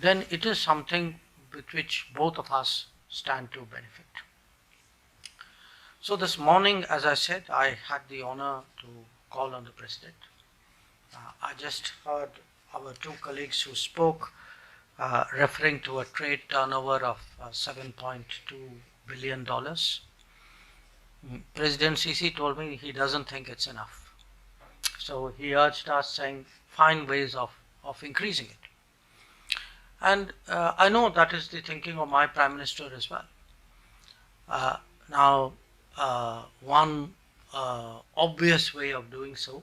then it is something with which both of us stand to benefit. So this morning, as I said, I had the honor to call on the President. I just heard our two colleagues who spoke referring to a trade turnover of $7.2 billion. President Sisi told me he doesn't think it's enough. So he urged us saying, find ways of increasing it. And I know that is the thinking of my Prime Minister as well. Now, one obvious way of doing so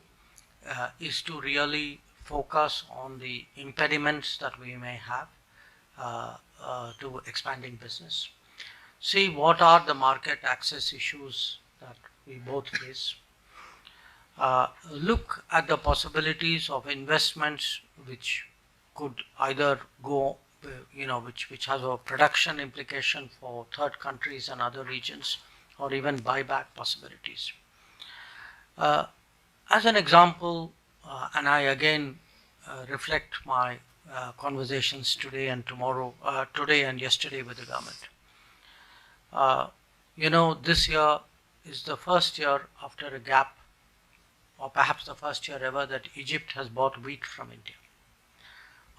is to really focus on the impediments that we may have to expanding business. See what are the market access issues that we both face. Look at the possibilities of investments which could either go, which has a production implication for third countries and other regions, or even buyback possibilities. As an example, and I again reflect my conversations today and tomorrow, today and yesterday with the government. This year is the first year after a gap, or perhaps the first year ever, that Egypt has bought wheat from India.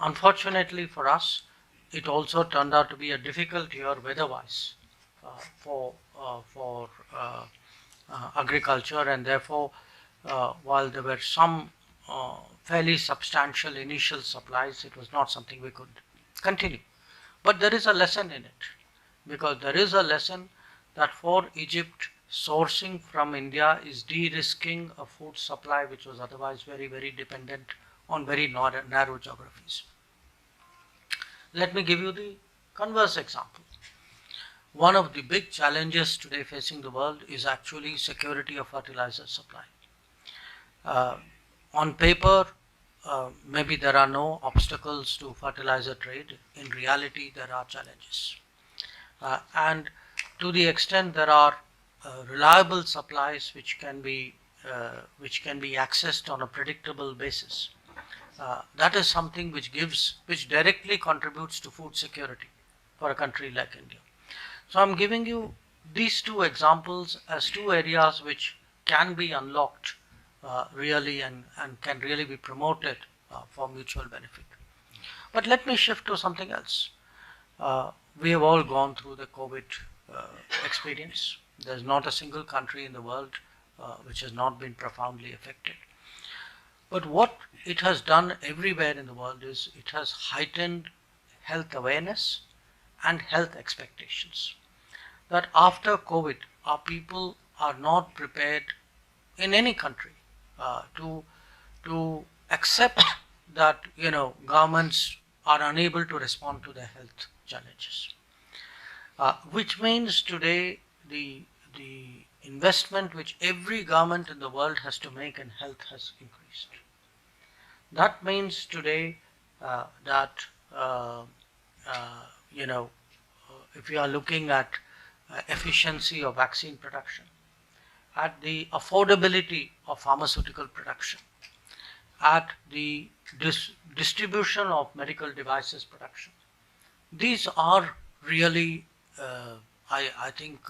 Unfortunately for us, it also turned out to be a difficult year weather-wise for agriculture, and therefore, while there were some fairly substantial initial supplies, it was not something we could continue. But there is a lesson in it, because there is a lesson that for Egypt, sourcing from India is de-risking a food supply which was otherwise very, very dependent on very narrow geographies. Let me give you the converse example. One of the big challenges today facing the world is actually security of fertilizer supply. On paper, maybe there are no obstacles to fertilizer trade. In reality, there are challenges. And to the extent there are reliable supplies which can be accessed on a predictable basis, that is something which directly contributes to food security for a country like India. So I'm giving you these two examples as two areas which can be unlocked really and can really be promoted for mutual benefit. But let me shift to something else. We have all gone through the COVID experience. There's not a single country in the world which has not been profoundly affected. But what it has done everywhere in the world is it has heightened health awareness and health expectations. That after COVID, our people are not prepared in any country to accept that governments are unable to respond to their health challenges, which means today the investment which every government in the world has to make in health has increased. That means today that if you are looking at efficiency of vaccine production, at the affordability of pharmaceutical production, at the distribution of medical devices production, these are really, I think,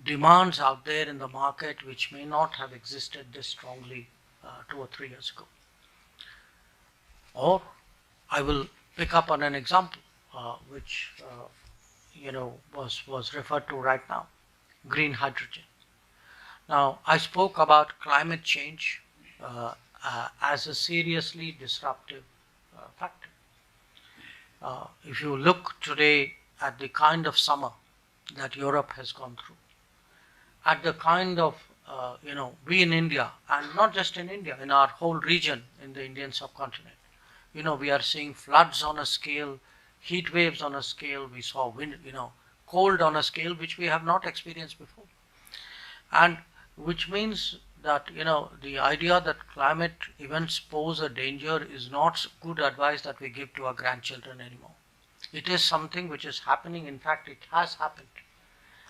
demands out there in the market which may not have existed this strongly 2 or 3 years ago. Or I will pick up on an example which was referred to right now, green hydrogen. Now, I spoke about climate change as a seriously disruptive factor. If you look today at the kind of summer that Europe has gone through, at the kind of, we in India, and not just in India, in our whole region, in the Indian subcontinent, we are seeing floods on a scale, heat waves on a scale, we saw wind, cold on a scale which we have not experienced before. And which means that, the idea that climate events pose a danger is not good advice that we give to our grandchildren anymore. It is something which is happening. In fact, it has happened.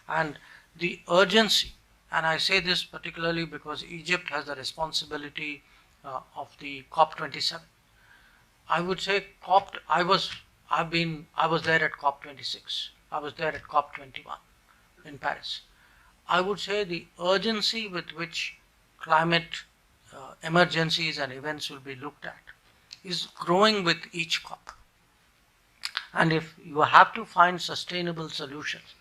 And the urgency, and I say this particularly because Egypt has the responsibility of the COP27. I would say I was I was there at COP26. I was there at COP21 in Paris. I would say the urgency with which climate emergencies and events will be looked at is growing with each COP. And if you have to find sustainable solutions,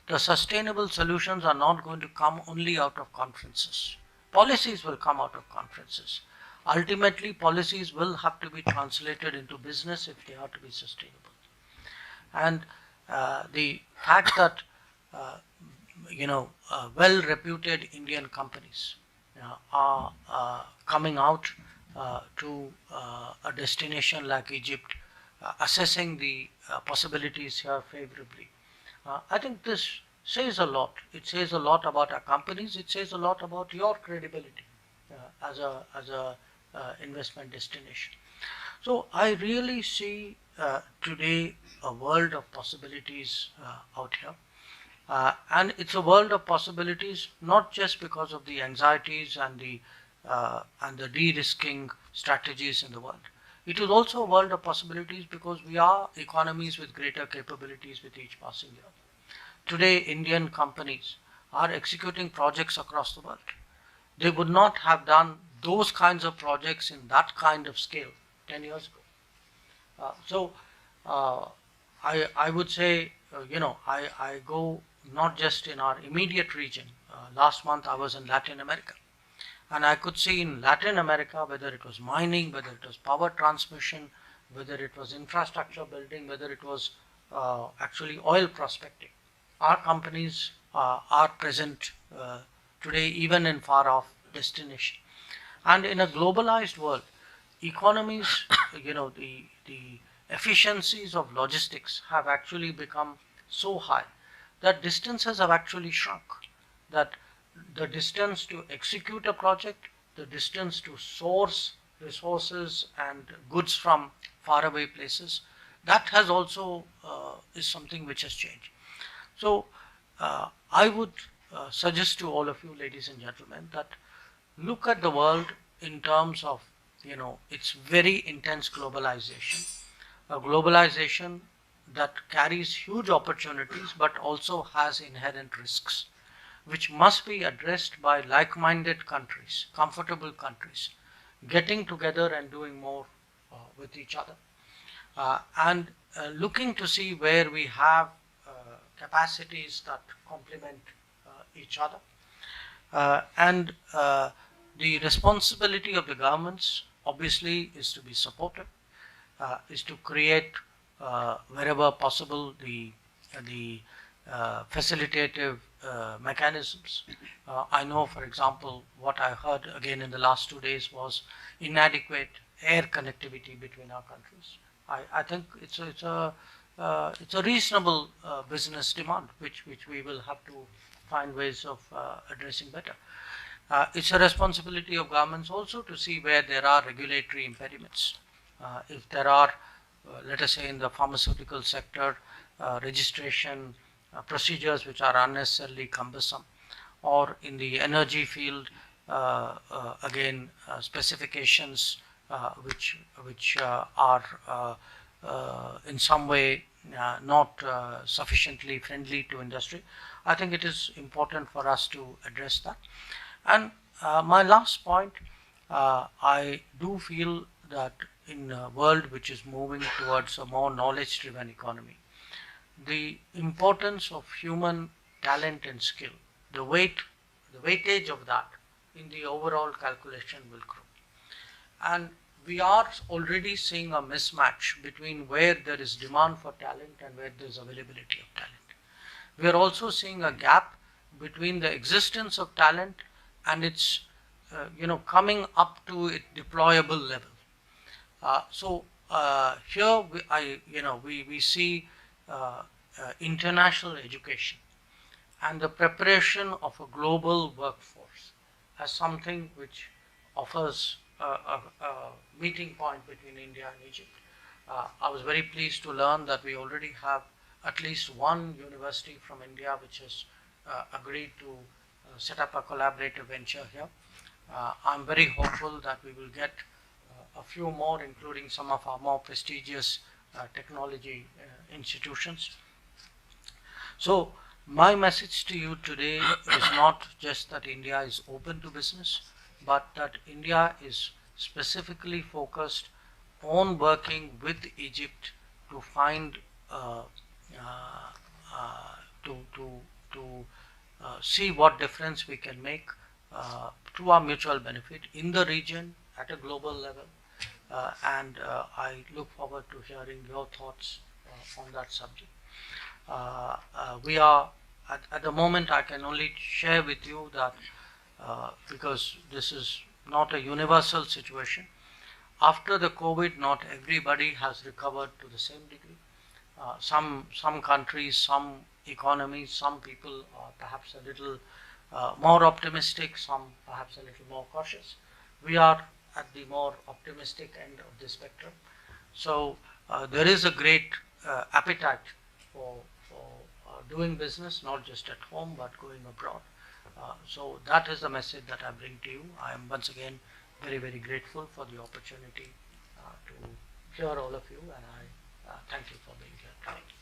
the sustainable solutions are not going to come only out of conferences. Policies will come out of conferences. Ultimately, policies will have to be translated into business if they are to be sustainable. And the fact that uh, well-reputed Indian companies are coming out to a destination like Egypt, assessing the possibilities here favorably. I think this says a lot. It says a lot about our companies. It says a lot about your credibility as a investment destination. So I really see today a world of possibilities out here. And it's a world of possibilities not just because of the anxieties and the de-risking strategies in the world. It is also a world of possibilities because we are economies with greater capabilities with each passing year. Today, Indian companies are executing projects across the world. They would not have done those kinds of projects in that kind of scale 10 years ago. So uh, I would say, I go not just in our immediate region. Last month I was in Latin America, and I could see in Latin America, whether it was mining, whether it was power transmission, whether it was infrastructure building, whether it was actually oil prospecting. Our companies are present today even in far off destination. And in a globalized world, economies, the efficiencies of logistics have actually become so high that distances have actually shrunk. That the distance to execute a project, the distance to source resources and goods from faraway places, that has also is something which has changed. So I would suggest to all of you, ladies and gentlemen, that look at the world in terms of its very intense globalization, a globalization that carries huge opportunities but also has inherent risks, which must be addressed by like-minded countries, comfortable countries, getting together and doing more with each other, and looking to see where we have capacities that complement each other. And the responsibility of the governments obviously is to be supportive, is to create wherever possible the facilitative mechanisms. I know, for example, what I heard again in the last 2 days was inadequate air connectivity between our countries. I think it's a reasonable business demand, which we will have to find ways of addressing better. It's a responsibility of governments also to see where there are regulatory impediments. If there are, let us say in the pharmaceutical sector, registration procedures which are unnecessarily cumbersome, or in the energy field, again, specifications which are in some way not sufficiently friendly to industry. I think it is important for us to address that. And my last point, I do feel that in a world which is moving towards a more knowledge-driven economy, the importance of human talent and skill, the weightage of that in the overall calculation will grow. And we are already seeing a mismatch between where there is demand for talent and where there is availability of talent. We are also seeing a gap between the existence of talent and its coming up to its deployable level. So here we see international education and the preparation of a global workforce as something which offers a meeting point between India and Egypt. I was very pleased to learn that we already have at least one university from India which has agreed to set up a collaborative venture here. I'm very hopeful that we will get a few more, including some of our more prestigious technology institutions. So my message to you today is not just that India is open to business, but that India is specifically focused on working with Egypt to find uh, uh, to see what difference we can make to our mutual benefit in the region at a global level. And I look forward to hearing your thoughts on that subject. We are at the moment, I can only share with you that because this is not a universal situation. After the COVID, not everybody has recovered to the same degree. Some countries, some economies, some people are perhaps a little more optimistic, some perhaps a little more cautious. We are at the more optimistic end of the spectrum. So there is a great appetite for doing business, not just at home but going abroad. So that is the message that I bring to you. I am once again very, very grateful for the opportunity to hear all of you, and I thank you for being here today.